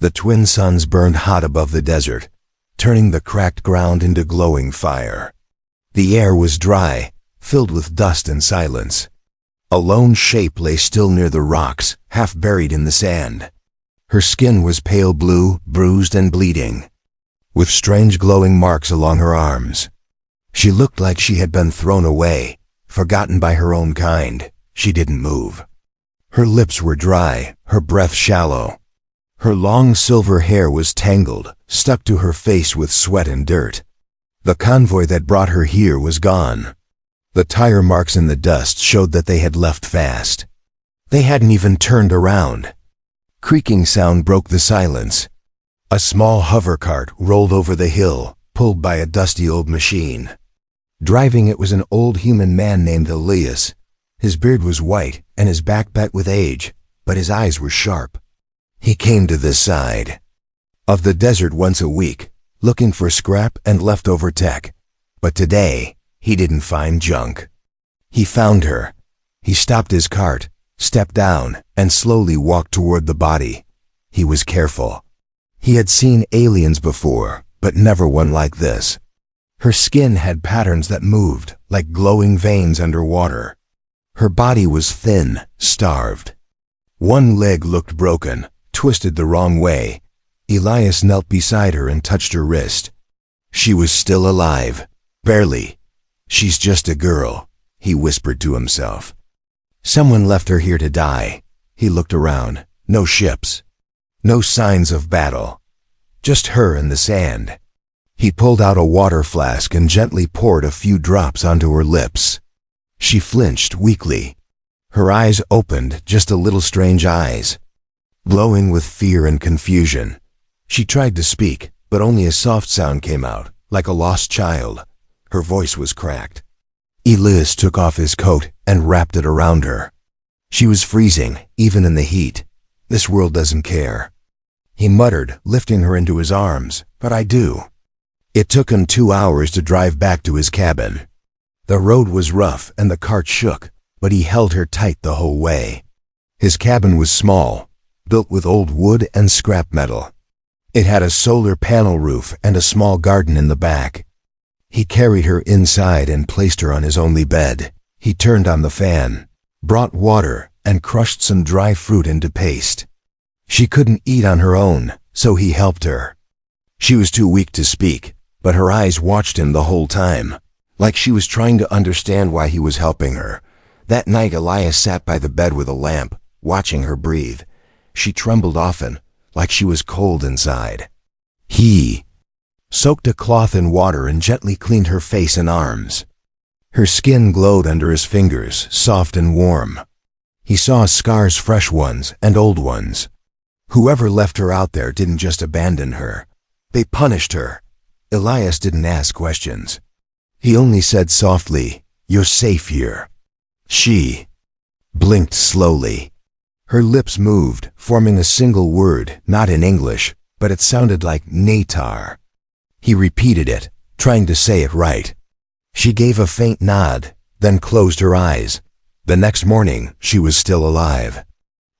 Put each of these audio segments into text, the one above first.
The twin suns burned hot above the desert, turning the cracked ground into glowing fire. The air was dry, filled with dust and silence. A lone shape lay still near the rocks, half buried in the sand. Her skin was pale blue, bruised and bleeding, with strange glowing marks along her arms. She looked like she had been thrown away, forgotten by her own kind. She didn't move. Her lips were dry, her breath shallow. Her long silver hair was tangled, stuck to her face with sweat and dirt. The convoy that brought her here was gone. The tire marks in the dust showed that they had left fast. They hadn't even turned around. Creaking sound broke the silence. A small hover cart rolled over the hill, pulled by a dusty old machine. Driving it was an old human man named Elias. His beard was white and his back bent with age, but his eyes were sharp. He came to this side of the desert once a week, looking for scrap and leftover tech. But today, he didn't find junk. He found her. He stopped his cart, stepped down, and slowly walked toward the body. He was careful. He had seen aliens before, but never one like this. Her skin had patterns that moved, like glowing veins underwater. Her body was thin, starved. One leg looked broken, twisted the wrong way. Elias knelt beside her and touched her wrist. She was still alive. Barely. "She's just a girl," he whispered to himself. Someone left her here to die. He looked around. No ships. No signs of battle. Just her in the sand. He pulled out a water flask and gently poured a few drops onto her lips. She flinched weakly. Her eyes opened, just a little strange eyes, glowing with fear and confusion. She tried to speak, but only a soft sound came out, like a lost child. Her voice was cracked. Elias took off his coat and wrapped it around her. She was freezing, even in the heat. "This world doesn't care," he muttered, lifting her into his arms. "But I do." It took him 2 hours to drive back to his cabin. The road was rough and the cart shook, but he held her tight the whole way. His cabin was small, built with old wood and scrap metal. It had a solar panel roof and a small garden in the back. He carried her inside and placed her on his only bed. He turned on the fan, brought water, and crushed some dry fruit into paste. She couldn't eat on her own, so he helped her. She was too weak to speak, but her eyes watched him the whole time, like she was trying to understand why he was helping her. That night Elias sat by the bed with a lamp, watching her breathe. She trembled often, like she was cold inside. He soaked a cloth in water and gently cleaned her face and arms. Her skin glowed under his fingers, soft and warm. He saw scars, fresh ones and old ones. Whoever left her out there didn't just abandon her. They punished her. Elias didn't ask questions. He only said softly, "You're safe here." She blinked slowly. Her lips moved, forming a single word, not in English, but it sounded like Natar. He repeated it, trying to say it right. She gave a faint nod, then closed her eyes. The next morning, she was still alive.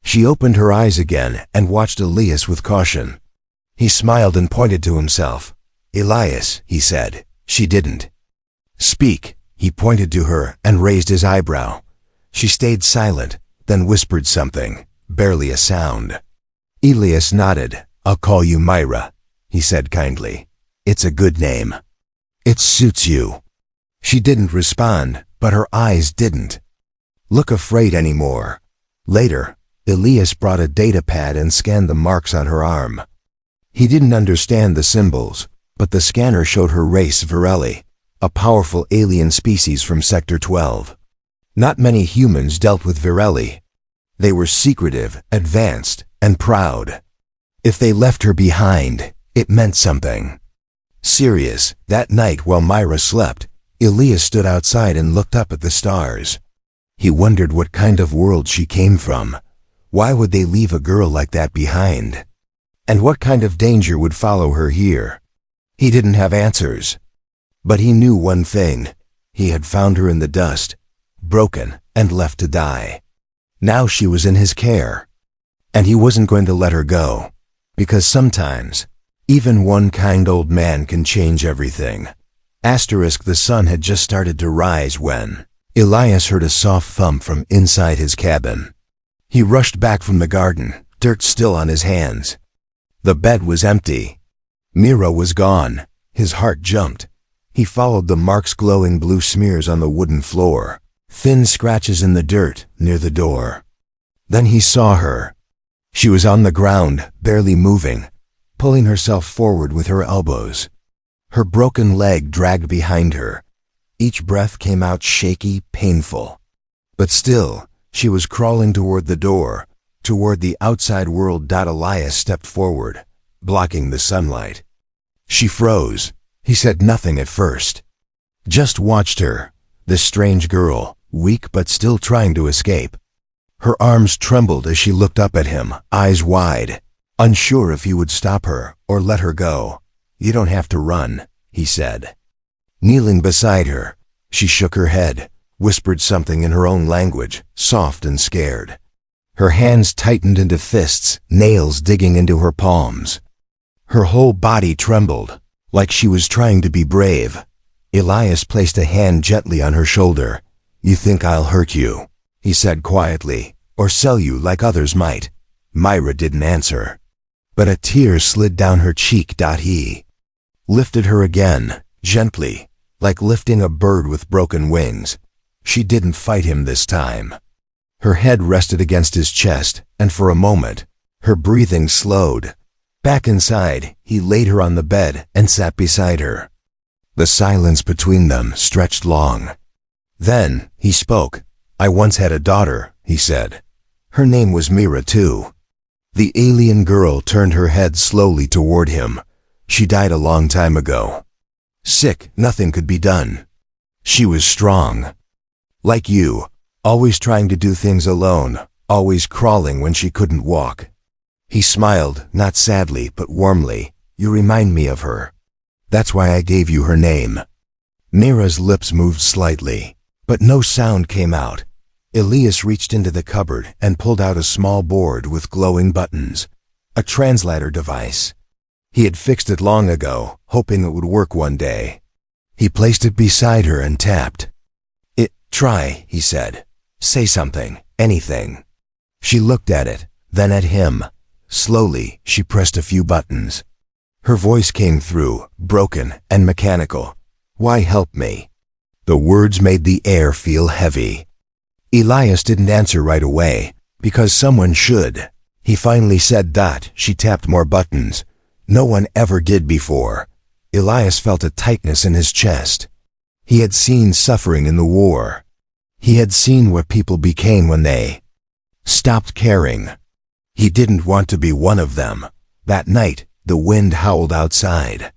She opened her eyes again and watched Elias with caution. He smiled and pointed to himself. "Elias," he said. She didn't speak. He pointed to her and raised his eyebrow. She stayed silent, then whispered something, barely a sound. Elias nodded. "I'll call you Myra," he said kindly. "It's a good name. It suits you." She didn't respond, but her eyes didn't look afraid anymore. Later, Elias brought a data pad and scanned the marks on her arm. He didn't understand the symbols, but the scanner showed her race Virelli, a powerful alien species from Sector 12. Not many humans dealt with Virelli. They were secretive, advanced, and proud. If they left her behind, it meant something serious. That night while Myra slept, Elias stood outside and looked up at the stars. He wondered what kind of world she came from. Why would they leave a girl like that behind? And what kind of danger would follow her here? He didn't have answers. But he knew one thing. He had found her in the dust, broken and left to die. Now she was in his care, and he wasn't going to let her go. Because sometimes, even one kind old man can change everything. Asterisk, the sun had just started to rise when Elias heard a soft thump from inside his cabin. He rushed back from the garden, dirt still on his hands. The bed was empty. Mira was gone. His heart jumped. He followed the marks, glowing blue smears on the wooden floor, thin scratches in the dirt near the door. Then he saw her. She was on the ground, barely moving, pulling herself forward with her elbows. Her broken leg dragged behind her. Each breath came out shaky, painful. But still, she was crawling toward the door, toward the outside world. Elias stepped forward, blocking the sunlight. She froze. He said nothing at first. Just watched her, this strange girl, weak but still trying to escape. Her arms trembled as she looked up at him, eyes wide, unsure if he would stop her or let her go. "You don't have to run," he said. Kneeling beside her, she shook her head, whispered something in her own language, soft and scared. Her hands tightened into fists, nails digging into her palms. Her whole body trembled, like she was trying to be brave. Elias placed a hand gently on her shoulder. "You think I'll hurt you," he said quietly, "or sell you like others might?" Myra didn't answer, but a tear slid down her cheek. He lifted her again, gently, like lifting a bird with broken wings. She didn't fight him this time. Her head rested against his chest, and for a moment, her breathing slowed. Back inside, he laid her on the bed and sat beside her. The silence between them stretched long. Then, he spoke. "I once had a daughter," he said. "Her name was Mira, too." The alien girl turned her head slowly toward him. "She died a long time ago. Sick, nothing could be done. She was strong. Like you, always trying to do things alone, always crawling when she couldn't walk." He smiled, not sadly but warmly. "You remind me of her. That's why I gave you her name." Mira's lips moved slightly, but no sound came out. Elias reached into the cupboard and pulled out a small board with glowing buttons, a translator device. He had fixed it long ago, hoping it would work one day. He placed it beside her and tapped. "Try," he said. "Say something, anything." She looked at it, then at him. Slowly, she pressed a few buttons. Her voice came through, broken and mechanical. "Why help me?" The words made the air feel heavy. Elias didn't answer right away, because someone should. He finally said. She tapped more buttons. No one ever did before. Elias felt a tightness in his chest. He had seen suffering in the war. He had seen what people became when they stopped caring. He didn't want to be one of them. That night, the wind howled outside.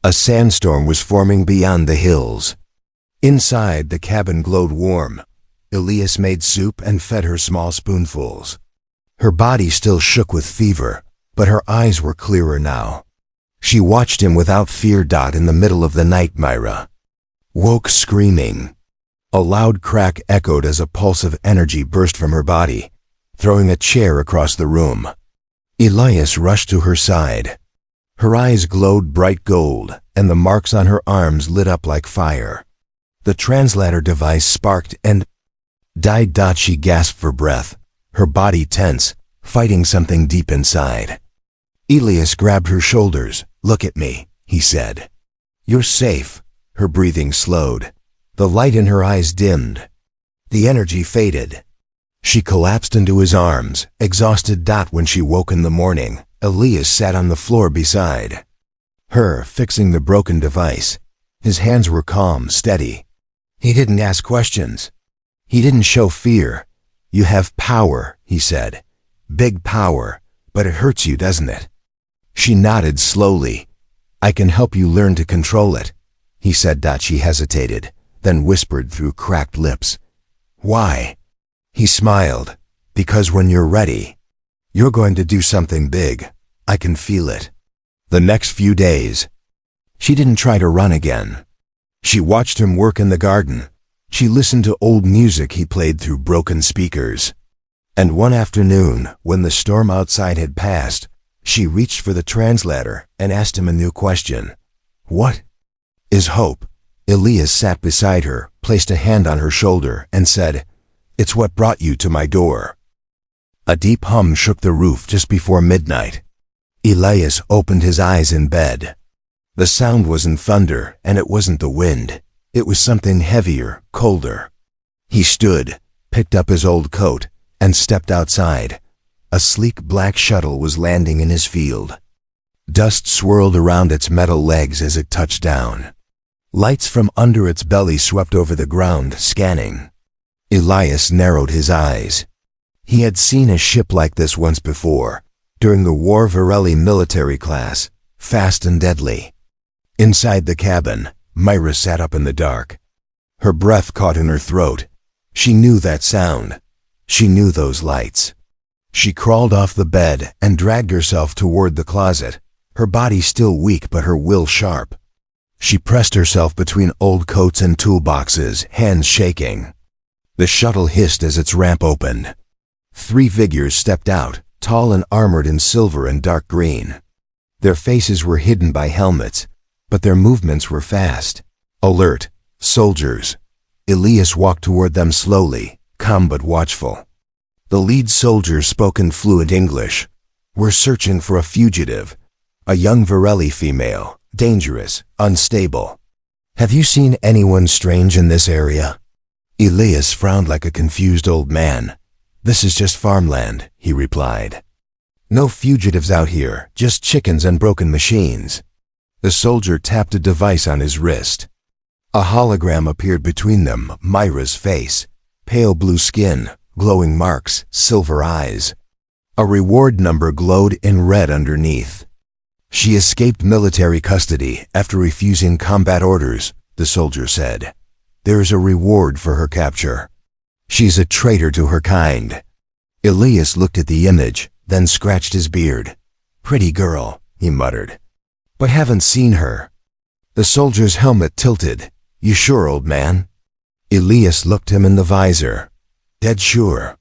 A sandstorm was forming beyond the hills. Inside, the cabin glowed warm. Elias made soup and fed her small spoonfuls. Her body still shook with fever, but her eyes were clearer now. She watched him without fear. In the middle of the night, Myra woke screaming. A loud crack echoed as a pulse of energy burst from her body, throwing a chair across the room. Elias rushed to her side. Her eyes glowed bright gold, and the marks on her arms lit up like fire. The translator device sparked and died. She gasped for breath, her body tense, fighting something deep inside. Elias grabbed her shoulders. "Look at me," he said. "You're safe." Her breathing slowed. The light in her eyes dimmed. The energy faded. She collapsed into his arms, exhausted. When she woke in the morning, Elias sat on the floor beside her, fixing the broken device. His hands were calm, steady. He didn't ask questions. He didn't show fear. "You have power," he said. "Big power, but it hurts you, doesn't it?" She nodded slowly. "I can help you learn to control it," he said. She hesitated, then whispered through cracked lips, "Why?" He smiled. "Because when you're ready, you're going to do something big. I can feel it." The next few days, she didn't try to run again. She watched him work in the garden. She listened to old music he played through broken speakers. And one afternoon, when the storm outside had passed, She reached for the translator and asked him a new question. "What is hope?" Elias sat beside her, placed a hand on her shoulder, and said, "It's what brought you to my door." A deep hum shook the roof just before midnight. Elias opened his eyes in bed. The sound wasn't thunder, and it wasn't the wind. It was something heavier, colder. He stood, picked up his old coat, and stepped outside. A sleek black shuttle was landing in his field. Dust swirled around its metal legs as it touched down. Lights from under its belly swept over the ground, scanning. Elias narrowed his eyes. He had seen a ship like this once before, during the War Varelli military class, fast and deadly. Inside the cabin, Myra sat up in the dark. Her breath caught in her throat. She knew that sound. She knew those lights. She crawled off the bed and dragged herself toward the closet, her body still weak but her will sharp. She pressed herself between old coats and toolboxes, hands shaking. The shuttle hissed as its ramp opened. 3 figures stepped out, tall and armored in silver and dark green. Their faces were hidden by helmets, but their movements were fast, alert, soldiers. Elias walked toward them slowly, calm but watchful. The lead soldier spoke in fluent English. "We're searching for a fugitive, a young Varelli female, dangerous, unstable. Have you seen anyone strange in this area?" Elias frowned like a confused old man. "This is just farmland," he replied. "No fugitives out here, just chickens and broken machines." The soldier tapped a device on his wrist. A hologram appeared between them, Myra's face, pale blue skin, glowing marks, silver eyes. A reward number glowed in red underneath. "She escaped military custody after refusing combat orders," the soldier said. "There is a reward for her capture. She's a traitor to her kind." Elias looked at the image, then scratched his beard. "Pretty girl," he muttered. "But haven't seen her." The soldier's helmet tilted. "You sure, old man?" Elias looked him in the visor. "Dead sure."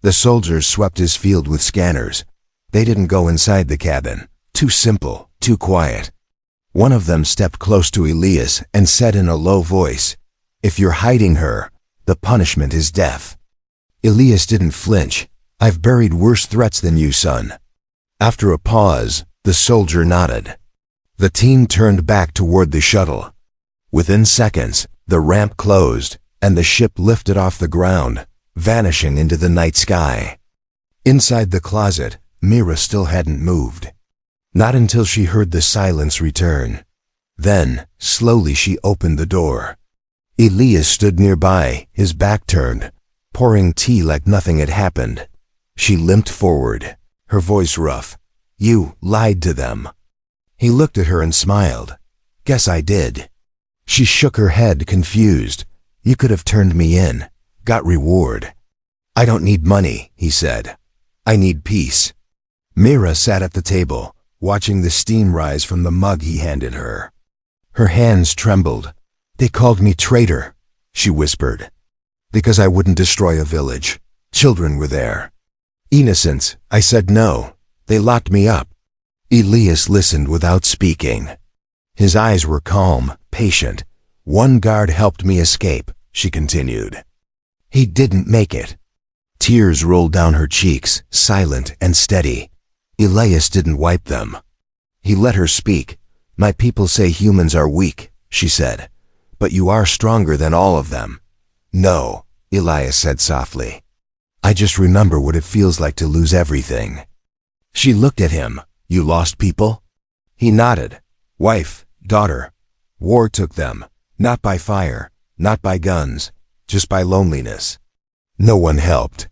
The soldier swept his field with scanners. They didn't go inside the cabin. Too simple, too quiet. One of them stepped close to Elias and said in a low voice, "If you're hiding her, the punishment is death." Elias didn't flinch. "I've buried worse threats than you, son." After a pause, the soldier nodded. The team turned back toward the shuttle. Within seconds, the ramp closed, and the ship lifted off the ground, vanishing into the night sky. Inside the closet, Myra still hadn't moved. Not until she heard the silence return. Then, slowly she opened the door. Elias stood nearby, his back turned, pouring tea like nothing had happened. She limped forward, her voice rough. "You lied to them." He looked at her and smiled. "Guess I did." She shook her head, confused. "You could have turned me in, got reward." "I don't need money," he said. "I need peace." Myra sat at the table, watching the steam rise from the mug he handed her. Her hands trembled. "They called me traitor," she whispered. "Because I wouldn't destroy a village. Children were there. Innocents. I said no. They locked me up." Elias listened without speaking. His eyes were calm, patient. "One guard helped me escape," she continued. "He didn't make it." Tears rolled down her cheeks, silent and steady. Elias didn't wipe them. He let her speak. "My people say humans are weak," she said. "But you are stronger than all of them." "No," Elias said softly. "I just remember what it feels like to lose everything." She looked at him. "You lost people?" He nodded. "Wife, daughter. War took them. Not by fire, not by guns, just by loneliness. No one helped."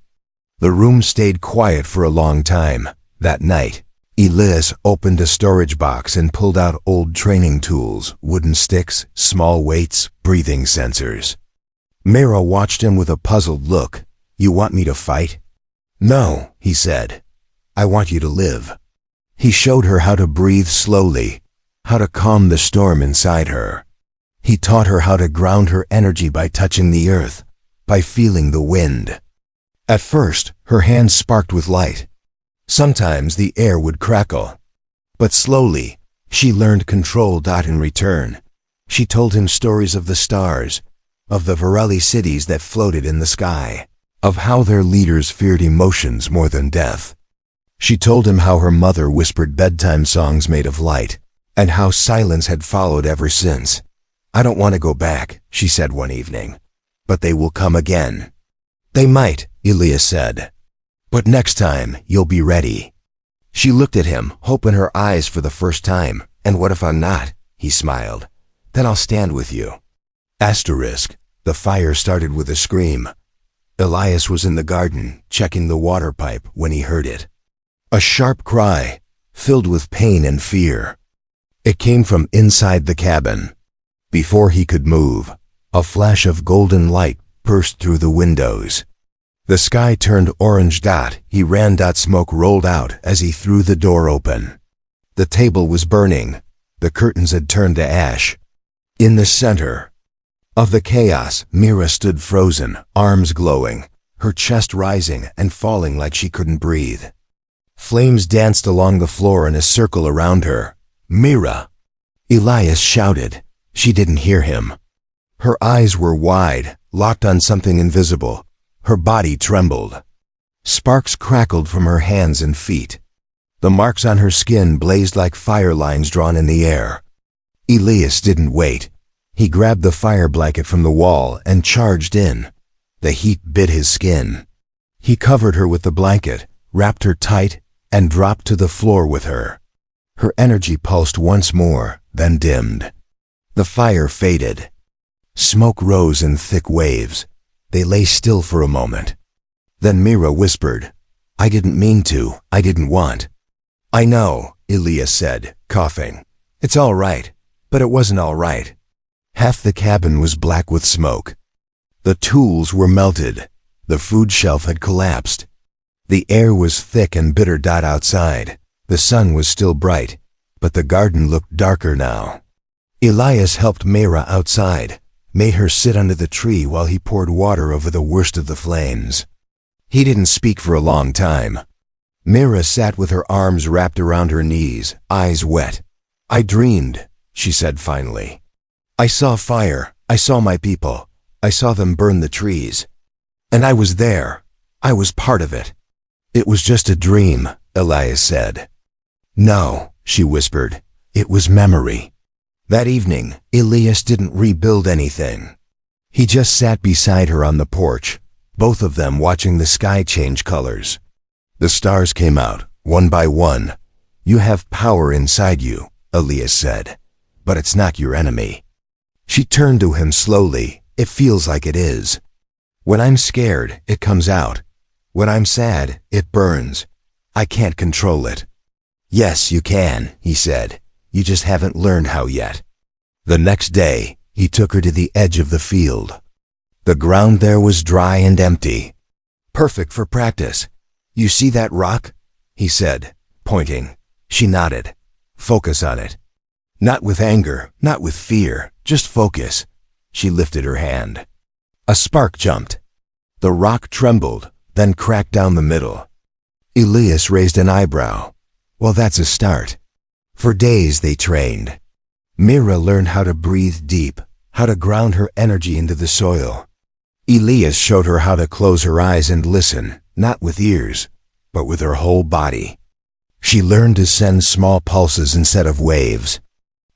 The room stayed quiet for a long time. That night, Elias opened a storage box and pulled out old training tools, wooden sticks, small weights, breathing sensors. Myra watched him with a puzzled look. "You want me to fight?" "No," he said. "I want you to live." He showed her how to breathe slowly, how to calm the storm inside her. He taught her how to ground her energy by touching the earth, by feeling the wind. At first, her hands sparked with light. Sometimes the air would crackle. But slowly, she learned control. In return, she told him stories of the stars, of the Varelli cities that floated in the sky, of how their leaders feared emotions more than death. She told him how her mother whispered bedtime songs made of light, and how silence had followed ever since. "I don't want to go back," she said one evening, "but they will come again." "They might," Elias said, "but next time you'll be ready." She looked at him, hope in her eyes for the first time. "And what if I'm not?" he smiled. "Then I'll stand with you." The fire started with a scream. Elias was in the garden, checking the water pipe, when he heard it. A sharp cry, filled with pain and fear. It came from inside the cabin. Before he could move, a flash of golden light burst through the windows. The sky turned orange. He ran. Smoke rolled out as he threw the door open. The table was burning. The curtains had turned to ash. In the center of the chaos, Mira stood frozen, arms glowing, her chest rising and falling like she couldn't breathe. Flames danced along the floor in a circle around her. "Mira!" Elias shouted. She didn't hear him. Her eyes were wide, locked on something invisible. Her body trembled. Sparks crackled from her hands and feet. The marks on her skin blazed like fire lines drawn in the air. Elias didn't wait. He grabbed the fire blanket from the wall and charged in. The heat bit his skin. He covered her with the blanket, wrapped her tight, and dropped to the floor with her. Her energy pulsed once more, then dimmed. The fire faded. Smoke rose in thick waves. They lay still for a moment. Then Mira whispered, "I didn't mean to. I didn't want." "I know," Elias said, coughing. "It's all right, but it wasn't all right." Half the cabin was black with smoke. The tools were melted. The food shelf had collapsed. The air was thick and bitter. Outside, the sun was still bright, but the garden looked darker now. Elias helped Mira outside, made her sit under the tree while he poured water over the worst of the flames. He didn't speak for a long time. Mira sat with her arms wrapped around her knees, eyes wet. "I dreamed," she said finally. "I saw fire. I saw my people. I saw them burn the trees. And I was there. I was part of it." "It was just a dream," Elias said. "No," she whispered. "It was memory." That evening, Elias didn't rebuild anything. He just sat beside her on the porch, both of them watching the sky change colors. The stars came out, one by one. "You have power inside you," Elias said, "but it's not your enemy." She turned to him slowly. "It feels like it is. When I'm scared, it comes out. When I'm sad, it burns. I can't control it." "Yes, you can," he said. "You just haven't learned how yet." The next day, he took her to the edge of the field. The ground there was dry and empty. "Perfect for practice. You see that rock?" he said, pointing. She nodded. "Focus on it. Not with anger, not with fear, just focus." She lifted her hand. A spark jumped. The rock trembled, then cracked down the middle. Elias raised an eyebrow. "Well, that's a start." For days they trained. Mira learned how to breathe deep, how to ground her energy into the soil. Elias showed her how to close her eyes and listen, not with ears, but with her whole body. She learned to send small pulses instead of waves.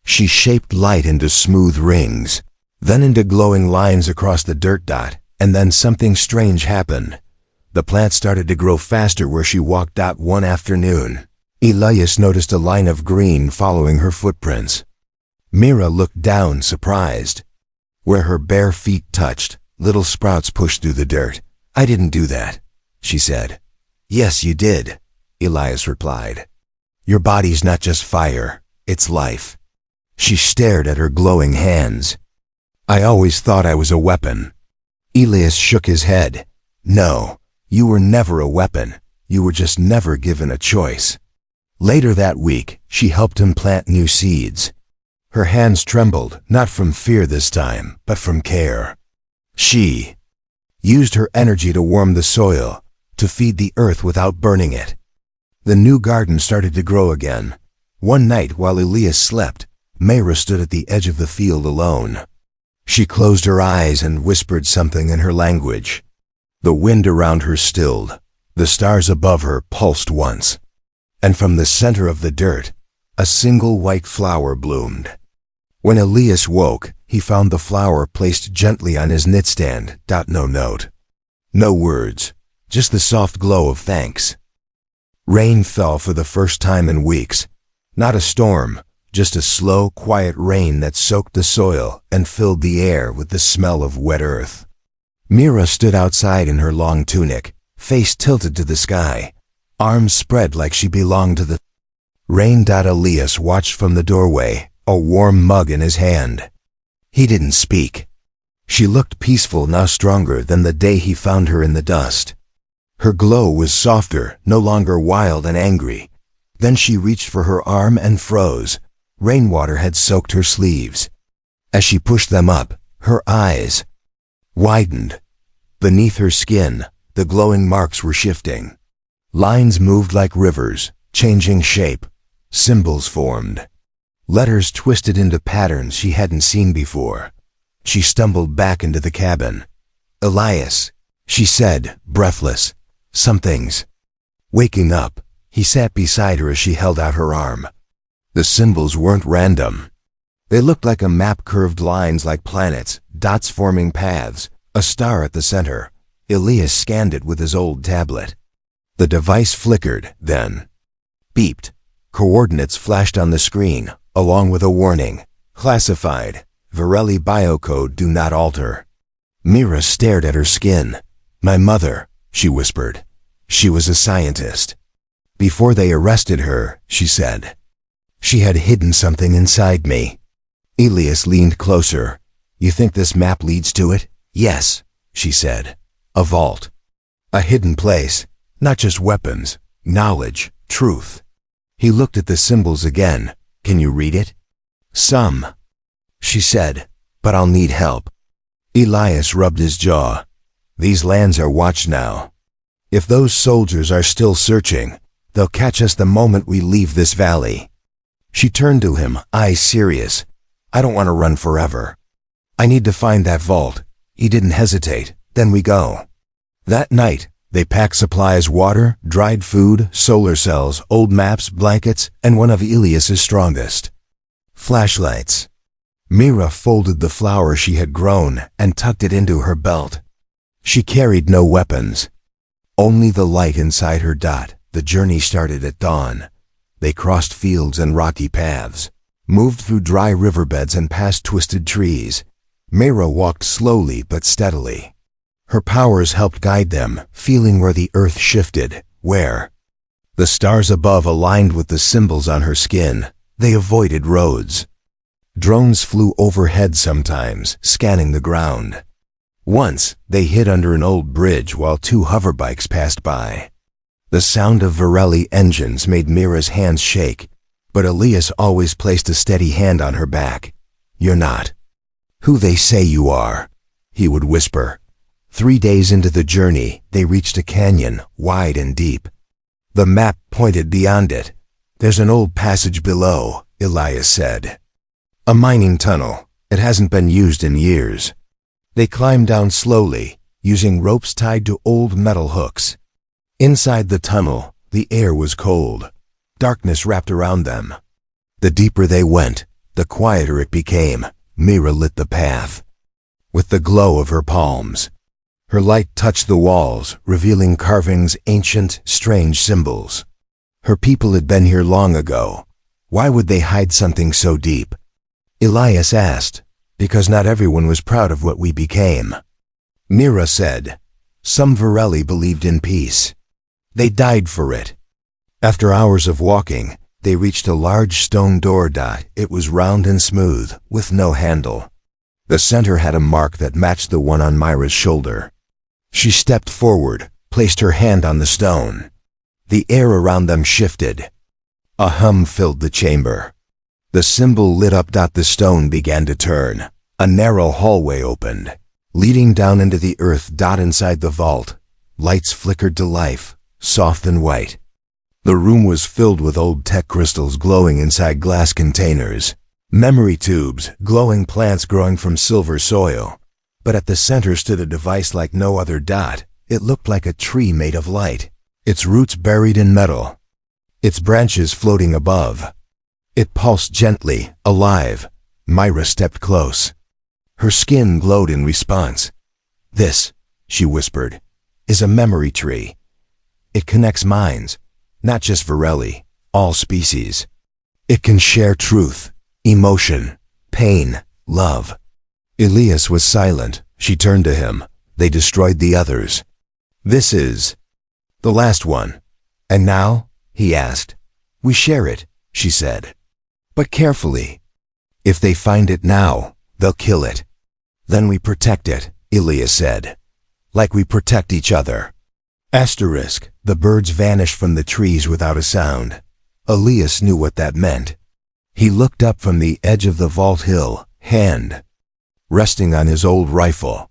She shaped light into smooth rings, then into glowing lines across the dirt. And then something strange happened. The plant started to grow faster where she walked. One afternoon, Elias noticed a line of green following her footprints. Mira looked down, surprised. Where her bare feet touched, little sprouts pushed through the dirt. "I didn't do that," she said. "Yes, you did," Elias replied. "Your body's not just fire, it's life." She stared at her glowing hands. "I always thought I was a weapon." Elias shook his head. "No, you were never a weapon. You were just never given a choice." Later that week, she helped him plant new seeds. Her hands trembled, not from fear this time, but from care. She used her energy to warm the soil, to feed the earth without burning it. The new garden started to grow again. One night while Elias slept, Mayra stood at the edge of the field alone. She closed her eyes and whispered something in her language. The wind around her stilled. The stars above her pulsed once. And from the center of the dirt, a single white flower bloomed. When Elias woke, he found the flower placed gently on his knitstand. No note. No words. Just the soft glow of thanks. Rain fell for the first time in weeks. Not a storm, just a slow, quiet rain that soaked the soil and filled the air with the smell of wet earth. Mira stood outside in her long tunic, face tilted to the sky, arms spread like she belonged to the rain. Elias watched from the doorway, a warm mug in his hand. He didn't speak. She looked peaceful, now stronger than the day he found her in the dust. Her glow was softer, no longer wild and angry. Then she reached for her arm and froze. Rainwater had soaked her sleeves. As she pushed them up, her eyes widened. Beneath her skin, the glowing marks were shifting. Lines moved like rivers, changing shape. Symbols formed. Letters twisted into patterns she hadn't seen before. She stumbled back into the cabin. "Elias," she said, breathless. "Some things." Waking up, he sat beside her as she held out her arm. The symbols weren't random. They looked like a map, curved lines like planets, dots forming paths, a star at the center. Elias scanned it with his old tablet. The device flickered, then beeped. Coordinates flashed on the screen, along with a warning. "Classified. Varelli biocode, do not alter." Mira stared at her skin. "My mother," she whispered. "She was a scientist. Before they arrested her," she said. "She had hidden something inside me." Elias leaned closer. "You think this map leads to it?" "Yes," she said. "A vault. A hidden place. Not just weapons. Knowledge. Truth." He looked at the symbols again. "Can you read it?" "Some," she said, "but I'll need help." Elias rubbed his jaw. "These lands are watched now. If those soldiers are still searching, they'll catch us the moment we leave this valley." She turned to him, eyes serious. "I don't want to run forever. I need to find that vault." He didn't hesitate. "Then we go." That night, they packed supplies: water, dried food, solar cells, old maps, blankets, and one of Elias's strongest flashlights. Mira folded the flower she had grown and tucked it into her belt. She carried no weapons, only the light inside her. The journey started at dawn. They crossed fields and rocky paths, moved through dry riverbeds and past twisted trees. Mira walked slowly but steadily. Her powers helped guide them, feeling where the earth shifted, where the stars above aligned with the symbols on her skin. They avoided roads. Drones flew overhead sometimes, scanning the ground. Once, they hid under an old bridge while two hoverbikes passed by. The sound of Varelli engines made Mira's hands shake, but Elias always placed a steady hand on her back. "You're not who they say you are," he would whisper. 3 days into the journey, they reached a canyon, wide and deep. The map pointed beyond it. "There's an old passage below," Elias said. "A mining tunnel. It hasn't been used in years." They climbed down slowly, using ropes tied to old metal hooks. Inside the tunnel, the air was cold. Darkness wrapped around them. The deeper they went, the quieter it became. Mira lit the path with the glow of her palms. Her light touched the walls, revealing carvings, ancient, strange symbols. Her people had been here long ago. Why would they hide something so deep? Elias asked. "Because not everyone was proud of what we became." Mira said. "Some Varelli believed in peace. They died for it." After hours of walking, they reached a large stone door. It was round and smooth, with no handle. The center had a mark that matched the one on Myra's shoulder. She stepped forward, placed her hand on the stone. The air around them shifted. A hum filled the chamber. The symbol lit up. The stone began to turn. A narrow hallway opened, leading down into the earth. Inside the vault, lights flickered to life, soft and white. The room was filled with old tech crystals glowing inside glass containers, memory tubes, glowing plants growing from silver soil. But at the center stood a device like no other dot. It looked like a tree made of light, its roots buried in metal, its branches floating above. It pulsed gently, alive. Myra stepped close. Her skin glowed in response. "This," she whispered, "is a memory tree. It connects minds, not just Varelli, all species. It can share truth, emotion, pain, love." Elias was silent. She turned to him. "They destroyed the others. This is the last one." "And now?" he asked. "We share it," she said. "But carefully. If they find it now, they'll kill it. Then we protect it," Elias said. "Like we protect each other." Asterisk. The birds vanished from the trees without a sound. Elias knew what that meant. He looked up from the edge of the vault hill, hand resting on his old rifle.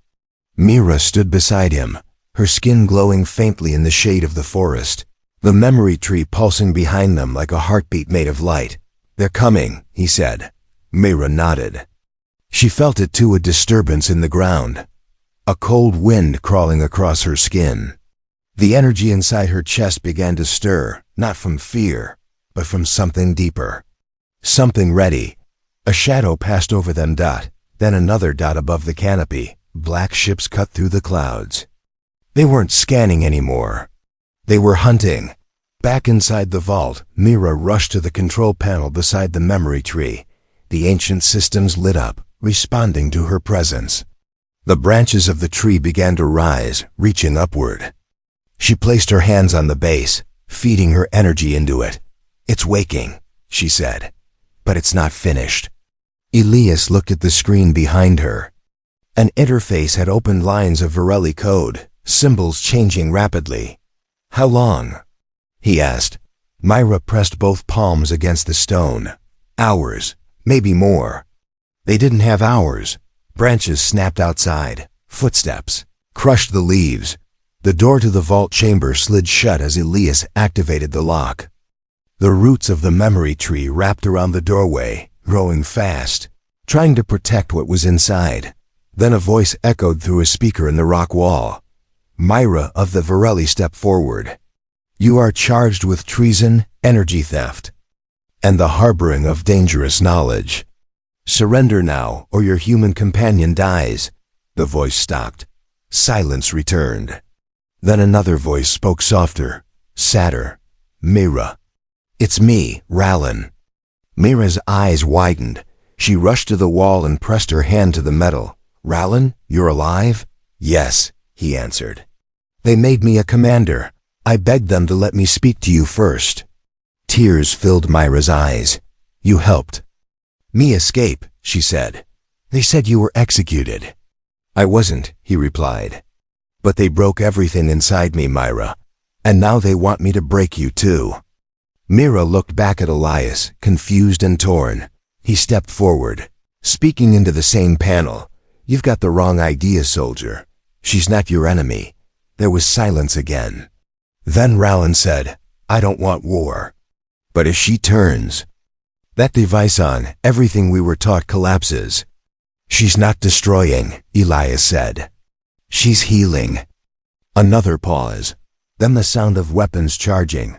Mira stood beside him, her skin glowing faintly in the shade of the forest, the memory tree pulsing behind them like a heartbeat made of light. "They're coming," he said. Mira nodded. She felt it too, a disturbance in the ground, a cold wind crawling across her skin. The energy inside her chest began to stir, not from fear, but from something deeper. Something ready. A shadow passed over them. Then another dot above the canopy. Black ships cut through the clouds. They weren't scanning anymore. They were hunting. Back inside the vault, Mira rushed to the control panel beside the memory tree. The ancient systems lit up, responding to her presence. The branches of the tree began to rise, reaching upward. She placed her hands on the base, feeding her energy into it. "It's waking," she said. "But it's not finished." Elias looked at the screen behind her. An interface had opened, lines of Varelli code, symbols changing rapidly. "How long?" he asked. Myra pressed both palms against the stone. "Hours, maybe more." They didn't have hours. Branches snapped outside. Footsteps crushed the leaves. The door to the vault chamber slid shut as Elias activated the lock. The roots of the memory tree wrapped around the doorway, growing fast, trying to protect what was inside. Then a voice echoed through a speaker in the rock wall. Myra of the Varelli stepped forward. "You are charged with treason, energy theft, and the harboring of dangerous knowledge. Surrender now, or your human companion dies." The voice stopped. Silence returned. Then another voice spoke, softer, sadder. "Myra." "It's me, Rallin." Mira's eyes widened. She rushed to the wall and pressed her hand to the metal. "Rallin, you're alive?" "Yes," he answered. "They made me a commander. I begged them to let me speak to you first." Tears filled Myra's eyes. "You helped me escape," she said. "They said you were executed." "I wasn't," he replied. "But they broke everything inside me, Myra. And now they want me to break you too." Mira looked back at Elias, confused and torn. He stepped forward, speaking into the same panel. "You've got the wrong idea, soldier. She's not your enemy." There was silence again. Then Rallin said, "I don't want war. But if she turns that device on, everything we were taught collapses." "She's not destroying," Elias said. "She's healing." Another pause. Then the sound of weapons charging.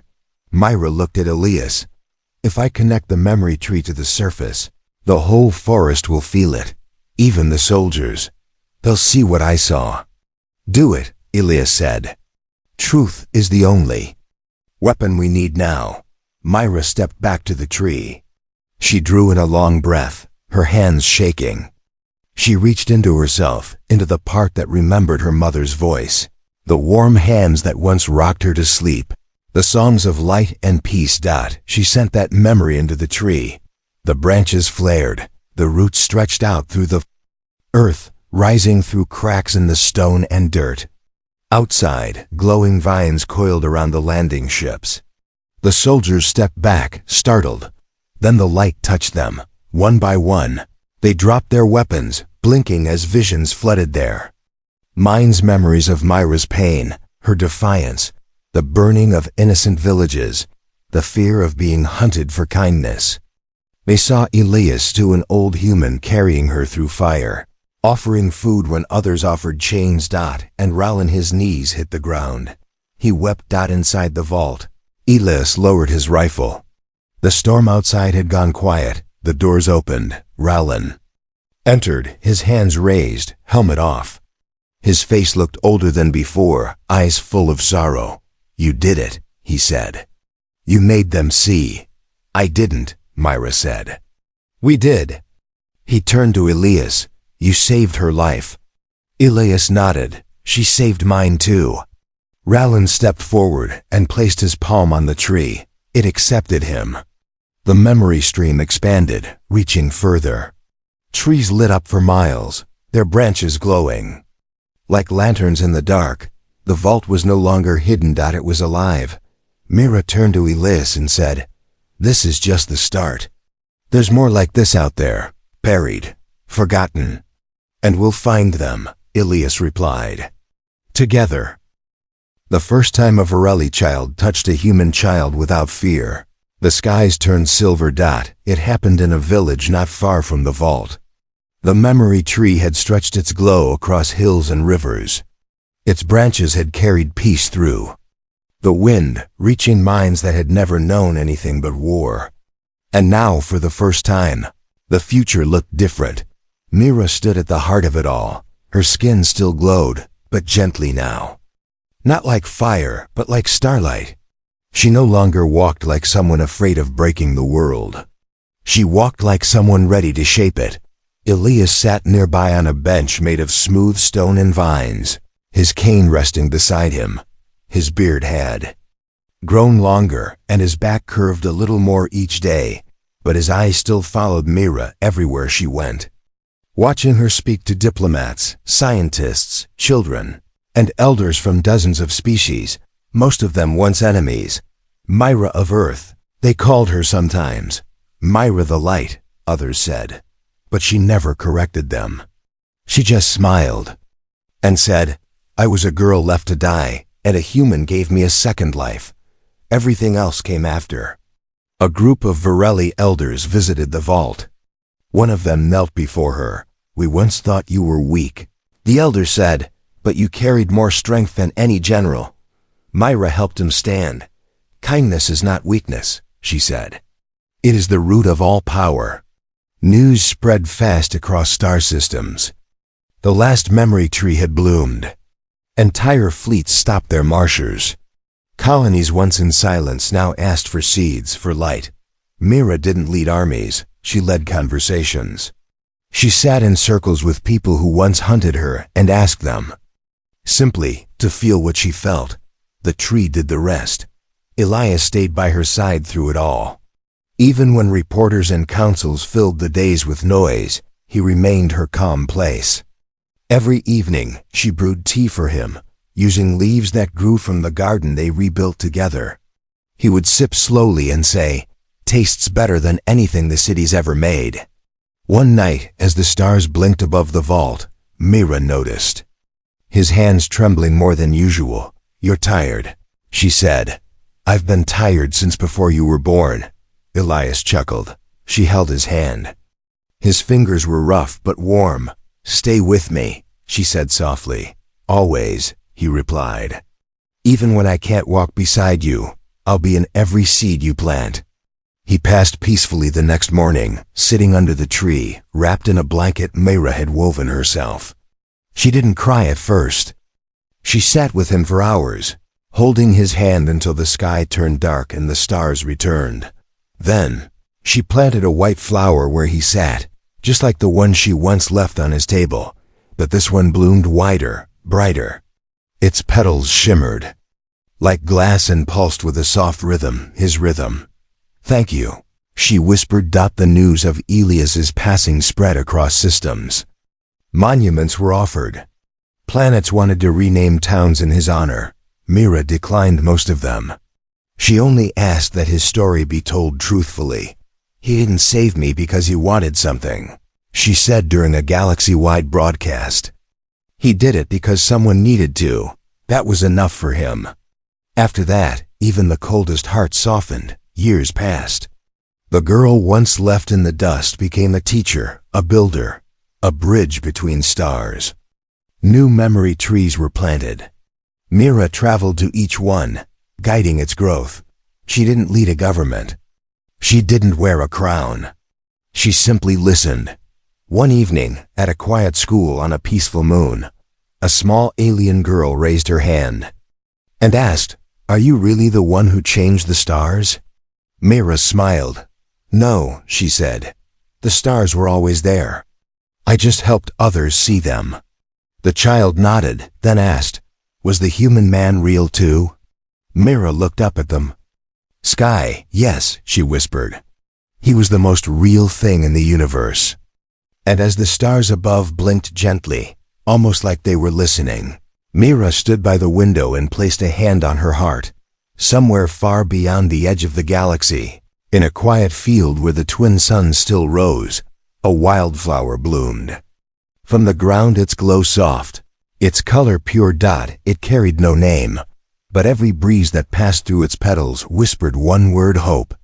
Myra looked at Elias. "If I connect the memory tree to the surface, the whole forest will feel it. Even the soldiers. They'll see what I saw." "Do it," Elias said. "Truth is the only weapon we need now." Myra stepped back to the tree. She drew in a long breath, her hands shaking. She reached into herself, into the part that remembered her mother's voice, the warm hands that once rocked her to sleep, the songs of light and peace. She sent that memory into the tree. The branches flared, the roots stretched out through the earth, rising through cracks in the stone and dirt. Outside, glowing vines coiled around the landing ships. The soldiers stepped back, startled. Then the light touched them. One by one, they dropped their weapons, blinking as visions flooded their minds. Memories of Myra's pain, her defiance, the burning of innocent villages, the fear of being hunted for kindness. They saw Elias to an old human carrying her through fire, offering food when others offered chains. And Rowland, his knees hit the ground. He wept. Inside the vault, Elias lowered his rifle. The storm outside had gone quiet. The doors opened. Rowland entered, his hands raised, helmet off. His face looked older than before, eyes full of sorrow. "You did it," he said. "You made them see." "I didn't," Myra said. "We did." He turned to Elias. "You saved her life." Elias nodded. "She saved mine too." Rowland stepped forward and placed his palm on the tree. It accepted him. The memory stream expanded, reaching further. Trees lit up for miles, their branches glowing. Like lanterns in the dark, the vault was no longer hidden. It was alive. Mira turned to Elias and said, "This is just the start. There's more like this out there, buried, forgotten. And we'll find them," Elias replied. Together. The first time a Varelli child touched a human child without fear, the skies turned silver. It happened in a village not far from the vault. The memory tree had stretched its glow across hills and rivers. Its branches had carried peace through the wind, reaching minds that had never known anything but war. And now, for the first time, the future looked different. Mira stood at the heart of it all. Her skin still glowed, but gently now. Not like fire, but like starlight. She no longer walked like someone afraid of breaking the world. She walked like someone ready to shape it. Elias sat nearby on a bench made of smooth stone and vines, his cane resting beside him. His beard had grown longer, and his back curved a little more each day, but his eyes still followed Mira everywhere she went. Watching her speak to diplomats, scientists, children, and elders from dozens of species, most of them once enemies. Myra of Earth, they called her sometimes. Myra the Light, others said. But she never corrected them. She just smiled and said, "I was a girl left to die, and a human gave me a second life. Everything else came after." A group of Varelli elders visited the vault. One of them knelt before her. "We once thought you were weak," the elder said, "but you carried more strength than any general." Myra helped him stand. "Kindness is not weakness," she said. "It is the root of all power." News spread fast across star systems. The last memory tree had bloomed. Entire fleets stopped their marchers. Colonies once in silence now asked for seeds, for light. Mira didn't lead armies, she led conversations. She sat in circles with people who once hunted her and asked them simply to feel what she felt. The tree did the rest. Elias stayed by her side through it all. Even when reporters and councils filled the days with noise, he remained her calm place. Every evening, she brewed tea for him, using leaves that grew from the garden they rebuilt together. He would sip slowly and say, "Tastes better than anything the city's ever made." One night, as the stars blinked above the vault, Mira noticed his hands trembling more than usual. "You're tired," she said. "I've been tired since before you were born." Elias chuckled. She held his hand. His fingers were rough but warm. "Stay with me," she said softly. "Always," he replied. "Even when I can't walk beside you, I'll be in every seed you plant." He passed peacefully the next morning, sitting under the tree, wrapped in a blanket Mira had woven herself. She didn't cry at first. She sat with him for hours, holding his hand until the sky turned dark and the stars returned. Then, she planted a white flower where he sat, just like the one she once left on his table, but this one bloomed wider, brighter. Its petals shimmered like glass and pulsed with a soft rhythm, his rhythm. "Thank you," she whispered. The news of Elias's passing spread across systems. Monuments were offered. Planets wanted to rename towns in his honor. Mira declined most of them. She only asked that his story be told truthfully. "He didn't save me because he wanted something," she said during a galaxy-wide broadcast. "He did it because someone needed to. That was enough for him." After that, even the coldest heart softened. Years passed. The girl once left in the dust became a teacher, a builder, a bridge between stars. New memory trees were planted. Mira traveled to each one, guiding its growth. She didn't lead a government. She didn't wear a crown. She simply listened. One evening, at a quiet school on a peaceful moon, a small alien girl raised her hand and asked, "Are you really the one who changed the stars?" Mira smiled. "No," she said. "The stars were always there. I just helped others see them." The child nodded, then asked, "Was the human man real too?" Mira looked up at them. "Sky, yes," she whispered. "He was the most real thing in the universe." And as the stars above blinked gently, almost like they were listening, Mira stood by the window and placed a hand on her heart. Somewhere far beyond the edge of the galaxy, in a quiet field where the twin suns still rose, a wildflower bloomed. From the ground its glow soft, its color pure dot, it carried no name, but every breeze that passed through its petals whispered one word: hope.